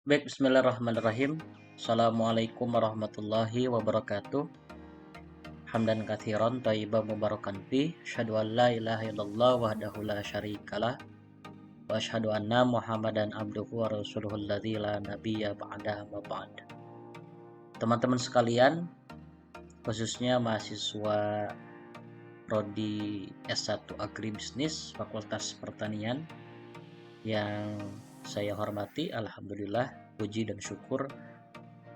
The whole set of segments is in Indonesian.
Baik, bismillahirrahmanirrahim. Assalamualaikum warahmatullahi wabarakatuh. Hamdan katsiran thayyiban mubarakan fi, asyhadu an la ilaha illallah wahdahu la syarikalah wa asyhadu anna Muhammadan abduhu wa rasuluhu alladzi la nabiyya ba'da ma ba'd. Teman-teman sekalian, khususnya mahasiswa prodi S1 Agribisnis Fakultas Pertanian yang saya hormati, alhamdulillah, puji dan syukur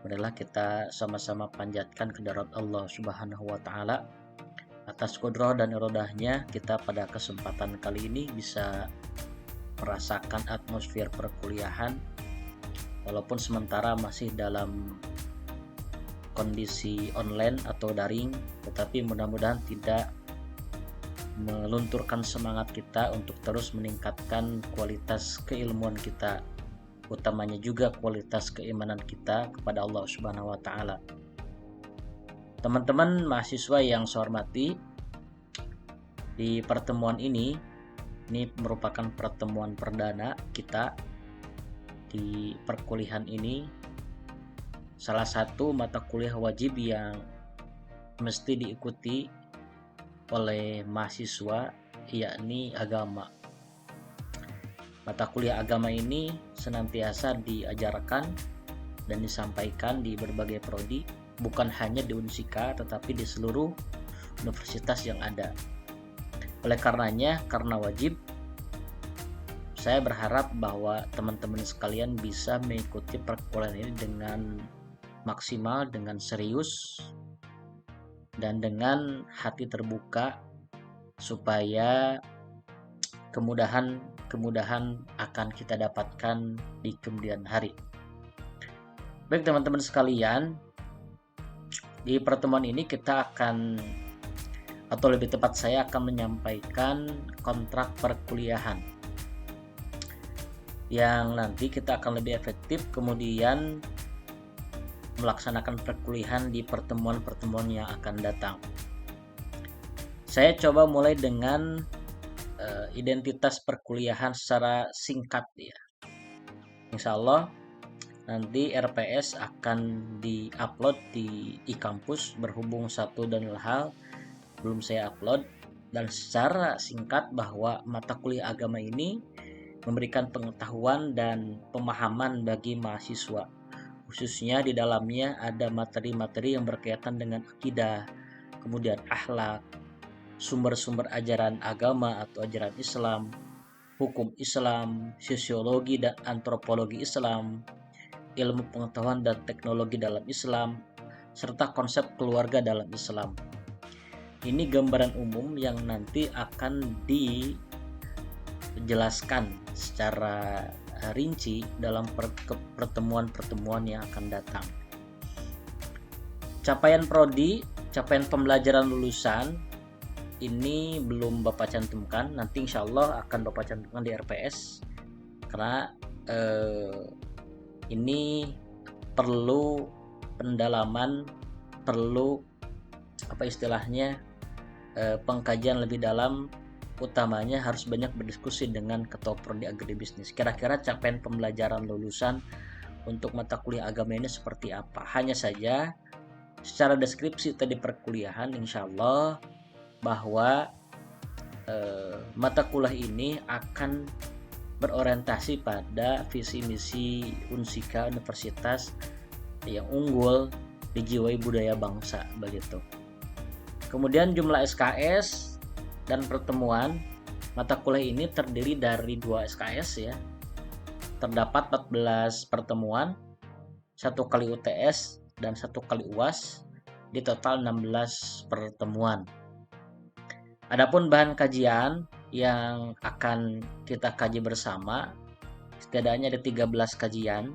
marilah kita sama-sama panjatkan kehadirat Allah Subhanahu wa taala atas kudrah dan irodahnya kita pada kesempatan kali ini bisa merasakan atmosfer perkuliahan walaupun sementara masih dalam kondisi online atau daring, tetapi mudah-mudahan tidak melunturkan semangat kita untuk terus meningkatkan kualitas keilmuan kita, utamanya juga kualitas keimanan kita kepada Allah Subhanahu wa taala. Teman-teman mahasiswa yang saya hormati, di pertemuan ini merupakan pertemuan perdana kita di perkuliahan ini. Salah satu mata kuliah wajib yang mesti diikuti oleh mahasiswa yakni agama. Mata kuliah agama ini senantiasa diajarkan dan disampaikan di berbagai prodi, bukan hanya di Unsika tetapi di seluruh universitas yang ada. Oleh karenanya, karena wajib, saya berharap bahwa teman-teman sekalian bisa mengikuti perkuliahan ini dengan maksimal, dengan serius, dan dengan hati terbuka supaya kemudahan akan kita dapatkan di kemudian hari. Baik teman-teman sekalian, di pertemuan ini kita akan, atau lebih tepat saya akan menyampaikan kontrak perkuliahan yang nanti kita akan lebih efektif kemudian melaksanakan perkuliahan di pertemuan-pertemuan yang akan datang. Saya coba mulai dengan identitas perkuliahan secara singkat ya. Insya Allah nanti RPS akan di-upload di e-kampus berhubung satu dan hal belum saya upload, dan secara singkat bahwa mata kuliah agama ini memberikan pengetahuan dan pemahaman bagi mahasiswa. Khususnya di dalamnya ada materi-materi yang berkaitan dengan akidah, kemudian akhlak, sumber-sumber ajaran agama atau ajaran Islam, hukum Islam, sosiologi dan antropologi Islam, ilmu pengetahuan dan teknologi dalam Islam, serta konsep keluarga dalam Islam. Ini gambaran umum yang nanti akan dijelaskan secara rinci dalam pertemuan-pertemuan yang akan datang. Capaian prodi, capaian pembelajaran lulusan ini belum Bapak cantumkan, nanti insya Allah akan Bapak cantumkan di RPS karena ini perlu pendalaman, perlu pengkajian lebih dalam, utamanya harus banyak berdiskusi dengan ketua prodi agribisnis. Kira-kira capaian pembelajaran lulusan untuk mata kuliah agama ini seperti apa? Hanya saja secara deskripsi tadi perkuliahan, insya Allah bahwa mata kuliah ini akan berorientasi pada visi misi Unsika Universitas yang unggul dijiwai budaya bangsa begitu. Kemudian jumlah SKS dan pertemuan mata kuliah ini terdiri dari 2 SKS ya. Terdapat 14 pertemuan, 1 kali UTS dan 1 kali UAS, di total 16 pertemuan. Adapun bahan kajian yang akan kita kaji bersama, setidaknya ada 13 kajian.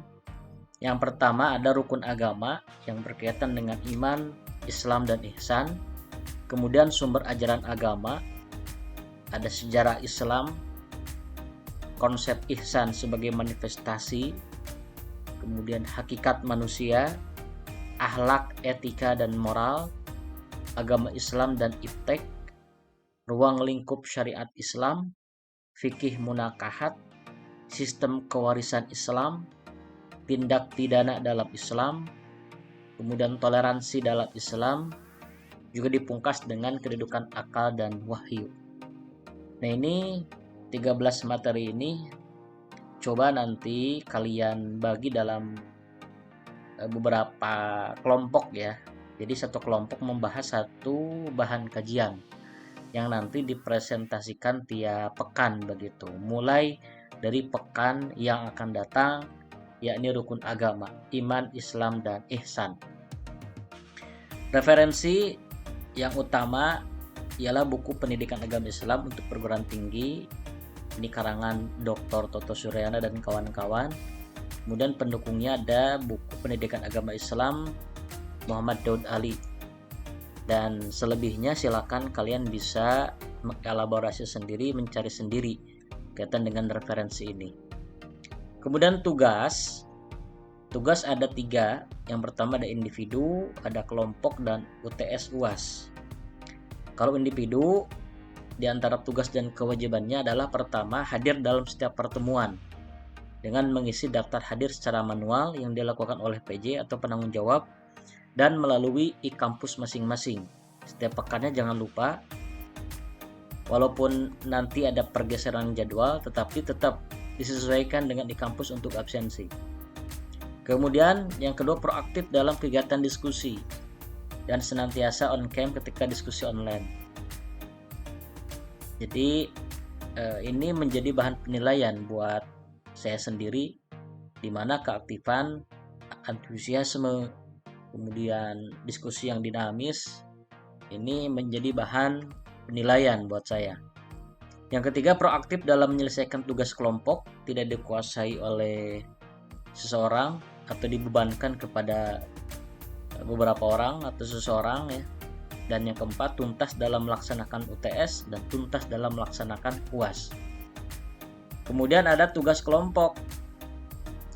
Yang pertama ada rukun agama yang berkaitan dengan iman, Islam dan ihsan. Kemudian sumber ajaran agama, ada sejarah Islam, konsep ihsan sebagai manifestasi, kemudian hakikat manusia, akhlak, etika dan moral, agama Islam dan iptek, ruang lingkup syariat Islam, fikih munakahat, sistem kewarisan Islam, tindak pidana dalam Islam, kemudian toleransi dalam Islam, juga dipungkas dengan kedudukan akal dan wahyu. Nah, ini 13 materi ini coba nanti kalian bagi dalam beberapa kelompok ya. Jadi satu kelompok membahas satu bahan kajian yang nanti dipresentasikan tiap pekan begitu. Mulai dari pekan yang akan datang, yakni rukun agama, iman, Islam, dan ihsan. Referensi yang utama ialah buku Pendidikan Agama Islam untuk Perguruan Tinggi. Ini karangan Dr. Toto Suryana dan kawan-kawan. Kemudian pendukungnya ada buku Pendidikan Agama Islam Muhammad Daud Ali. Dan selebihnya silakan kalian bisa mengelaborasi sendiri, mencari sendiri kaitan dengan referensi ini. Kemudian tugas ada 3. Yang pertama ada individu, ada kelompok, dan UTS UAS. Kalau individu, di antara tugas dan kewajibannya adalah pertama, hadir dalam setiap pertemuan dengan mengisi daftar hadir secara manual yang dilakukan oleh PJ atau penanggung jawab dan melalui e-kampus masing-masing. Setiap pekannya jangan lupa, walaupun nanti ada pergeseran jadwal, tetapi tetap disesuaikan dengan e-kampus untuk absensi. Kemudian yang kedua, proaktif dalam kegiatan diskusi dan senantiasa on cam ketika diskusi online. Jadi ini menjadi bahan penilaian buat saya sendiri, di mana keaktifan, antusiasme, kemudian diskusi yang dinamis ini menjadi bahan penilaian buat saya. Yang ketiga, proaktif dalam menyelesaikan tugas kelompok, tidak dikuasai oleh seseorang atau dibebankan kepada beberapa orang atau seseorang ya. Dan yang keempat, tuntas dalam melaksanakan UTS dan tuntas dalam melaksanakan UAS. Kemudian ada tugas kelompok.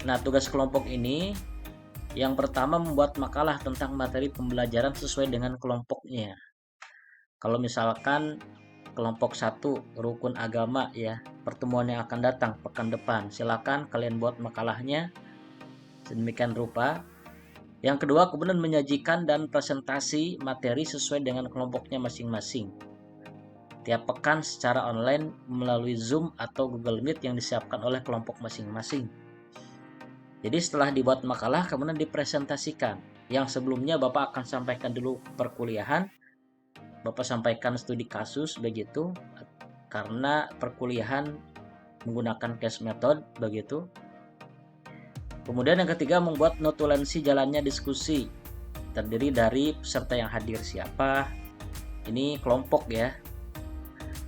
Nah, tugas kelompok ini yang pertama membuat makalah tentang materi pembelajaran sesuai dengan kelompoknya. Kalau misalkan kelompok 1 rukun agama ya, pertemuan yang akan datang pekan depan, silakan kalian buat makalahnya sedemikian rupa. Yang kedua, kemudian menyajikan dan presentasi materi sesuai dengan kelompoknya masing-masing. Tiap pekan secara online melalui Zoom atau Google Meet yang disiapkan oleh kelompok masing-masing. Jadi setelah dibuat makalah, kemudian dipresentasikan. Yang sebelumnya Bapak akan sampaikan dulu perkuliahan, Bapak sampaikan studi kasus begitu, karena perkuliahan menggunakan case method begitu. Kemudian yang ketiga, membuat notulensi jalannya diskusi, terdiri dari peserta yang hadir siapa, ini kelompok ya.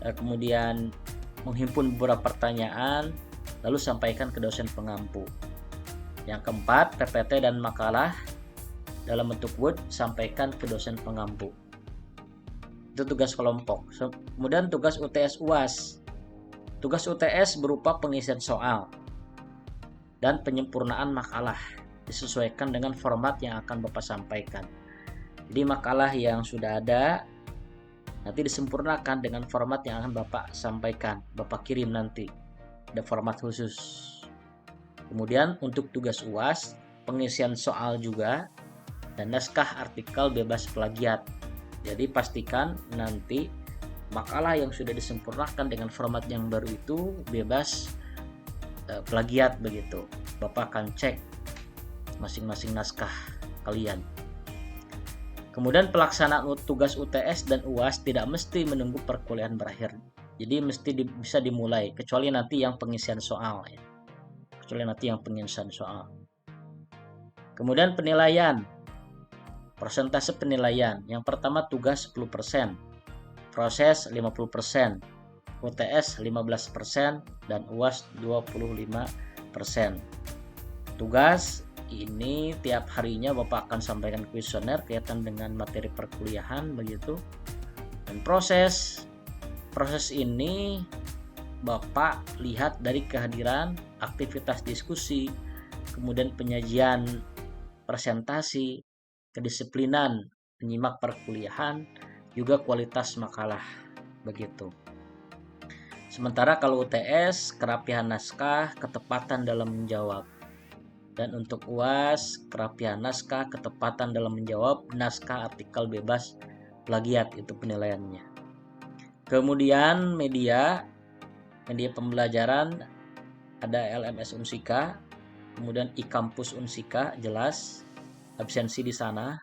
Kemudian menghimpun beberapa pertanyaan, lalu sampaikan ke dosen pengampu. Yang keempat, PPT dan makalah dalam bentuk Word sampaikan ke dosen pengampu. Itu tugas kelompok. Kemudian tugas UTS UAS. Tugas UTS berupa pengisian soal dan penyempurnaan makalah disesuaikan dengan format yang akan Bapak sampaikan. Jadi makalah yang sudah ada nanti disempurnakan dengan format yang akan Bapak sampaikan, Bapak kirim nanti, ada format khusus. Kemudian untuk tugas UAS, pengisian soal juga dan naskah artikel bebas plagiat. Jadi pastikan nanti makalah yang sudah disempurnakan dengan format yang baru itu bebas plagiat begitu. Bapak akan cek masing-masing naskah kalian. Kemudian pelaksanaan tugas UTS dan UAS tidak mesti menunggu perkuliahan berakhir. Jadi mesti bisa dimulai, kecuali nanti yang pengisian soal ya. Kemudian penilaian. Persentase penilaian. Yang pertama tugas 10%, proses 50%, UTS 15%, dan UAS 25%. Tugas ini tiap harinya Bapak akan sampaikan kuesioner kaitan dengan materi perkuliahan begitu. Dan proses ini Bapak lihat dari kehadiran, aktivitas diskusi, kemudian penyajian presentasi, kedisiplinan penyimak perkuliahan, juga kualitas makalah begitu. Sementara kalau UTS, kerapihan naskah, ketepatan dalam menjawab. Dan untuk UAS, kerapihan naskah, ketepatan dalam menjawab, naskah artikel bebas plagiat, itu penilaiannya. Kemudian media pembelajaran ada LMS Unsika, kemudian e-kampus Unsika jelas, absensi di sana.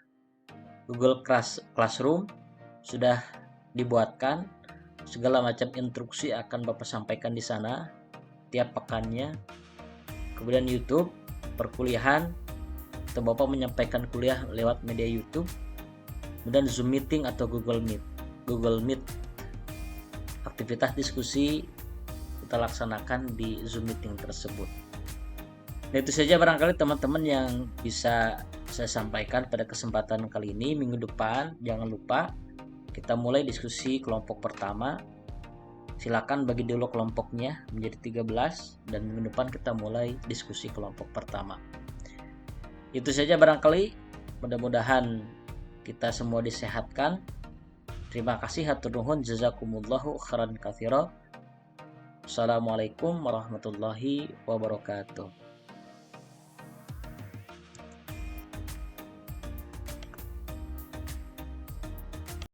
Google Classroom sudah dibuatkan, segala macam instruksi akan Bapak sampaikan di sana tiap pekannya. Kemudian YouTube perkuliahan, atau Bapak menyampaikan kuliah lewat media YouTube. Kemudian Zoom meeting atau Google Meet. Aktivitas diskusi kita laksanakan di Zoom meeting tersebut. Nah, itu saja barangkali teman-teman yang bisa saya sampaikan pada kesempatan kali ini. Minggu depan jangan lupa kita mulai diskusi kelompok pertama. Silakan bagi dulu kelompoknya menjadi 13 dan minggu depan kita mulai diskusi kelompok pertama. Itu saja barangkali, mudah-mudahan kita semua disehatkan. Terima kasih, hatur nuhun, jazakumullahu khairan katsira. Assalamualaikum warahmatullahi wabarakatuh.